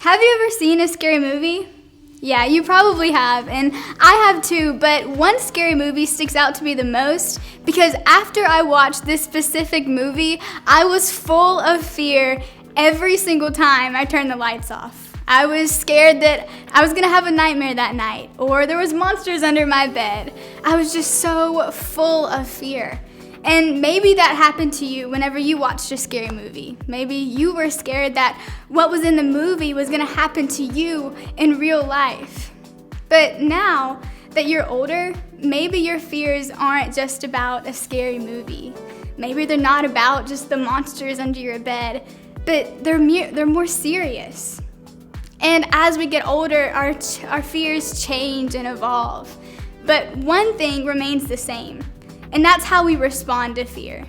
Have you ever seen a scary movie? Yeah, you probably have, and I have too, but one scary movie sticks out to me the most because after I watched this specific movie, I was full of fear every single time I turned the lights off. I was scared that I was gonna have a nightmare that night, or there was monsters under my bed. I was just so full of fear. And maybe that happened to you whenever you watched a scary movie. Maybe you were scared that what was in the movie was gonna happen to you in real life. But now that you're older, maybe your fears aren't just about a scary movie. Maybe they're not about just the monsters under your bed, but they're more serious. And as we get older, our fears change and evolve. But one thing remains the same. And that's how we respond to fear.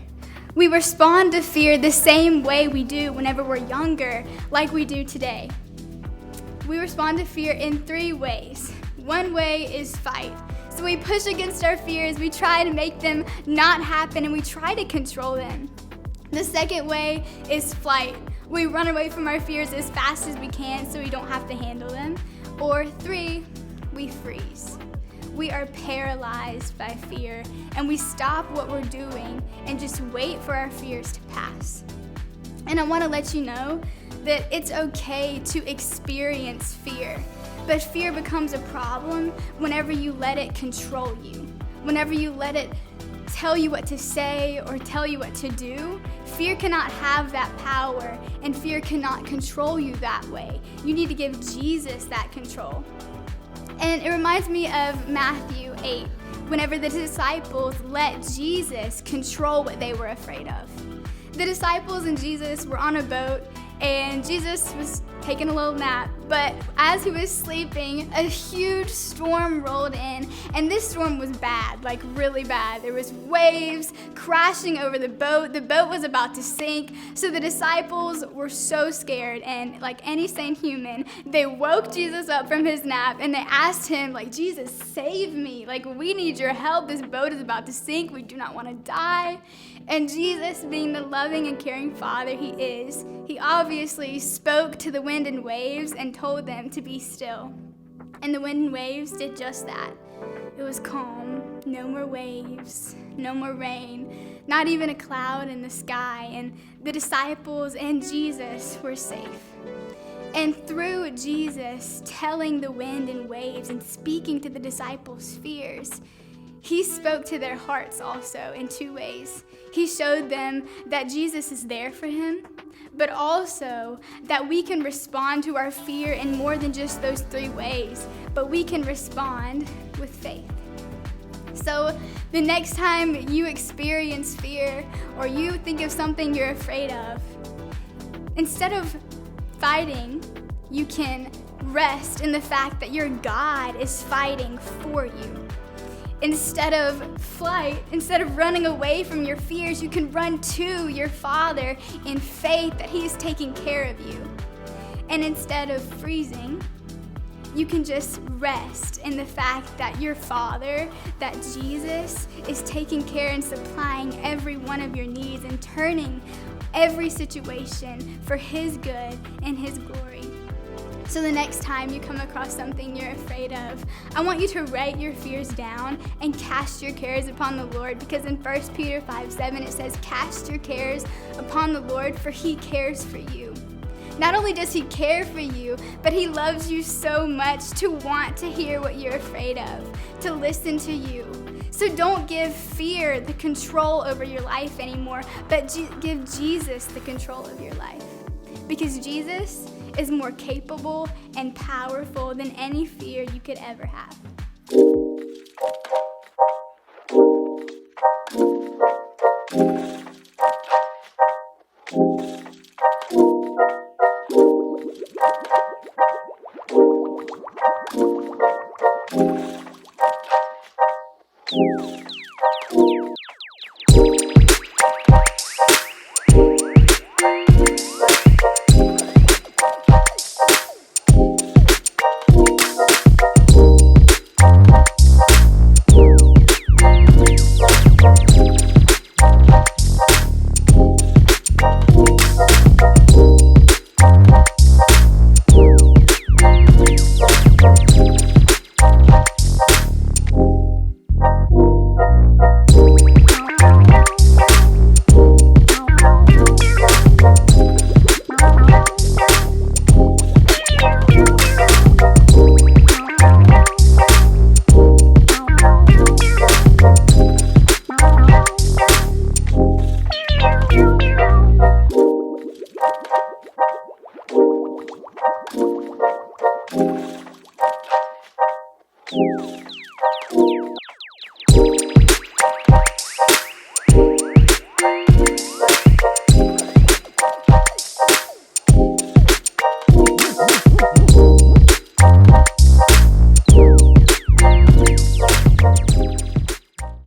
We respond to fear the same way we do whenever we're younger, like we do today. We respond to fear in 3 ways. One way is fight. So we push against our fears, we try to make them not happen, and we try to control them. The second way is flight. We run away from our fears as fast as we can so we don't have to handle them. Or 3, we freeze. We are paralyzed by fear, and we stop what we're doing and just wait for our fears to pass. And I want to let you know that it's okay to experience fear, but fear becomes a problem whenever you let it control you. Whenever you let it tell you what to say or tell you what to do, fear cannot have that power, and fear cannot control you that way. You need to give Jesus that control. And it reminds me of Matthew 8, whenever the disciples let Jesus control what they were afraid of. The disciples and Jesus were on a boat, and Jesus was taking a little nap, but as he was sleeping, a huge storm rolled in, and this storm was bad, like really bad. There was waves crashing over the boat was about to sink, so the disciples were so scared, and like any sane human, they woke Jesus up from his nap, and they asked him, like, Jesus, save me, like, we need your help, this boat is about to sink, we do not want to die. And Jesus, being the loving and caring Father he is, he obviously spoke to the wind and waves and told them to be still. And the wind and waves did just that. It was calm, no more waves, no more rain, not even a cloud in the sky, and the disciples and Jesus were safe. And through Jesus telling the wind and waves and speaking to the disciples' fears, he spoke to their hearts also in 2 ways. He showed them that Jesus is there for him, but also that we can respond to our fear in more than just those 3 ways, but we can respond with faith. So the next time you experience fear or you think of something you're afraid of, instead of fighting, you can rest in the fact that your God is fighting for you. Instead of flight, instead of running away from your fears, you can run to your Father in faith that he is taking care of you. And instead of freezing, you can just rest in the fact that your Father, that Jesus, is taking care and supplying every one of your needs and turning every situation for his good and his glory. So the next time you come across something you're afraid of, I want you to write your fears down and cast your cares upon the Lord, because in 1 Peter 5:7 it says, cast your cares upon the Lord, for he cares for you. Not only does he care for you, but he loves you so much to want to hear what you're afraid of, to listen to you. So don't give fear the control over your life anymore, but give Jesus the control of your life. Because Jesus is more capable and powerful than any fear you could ever have.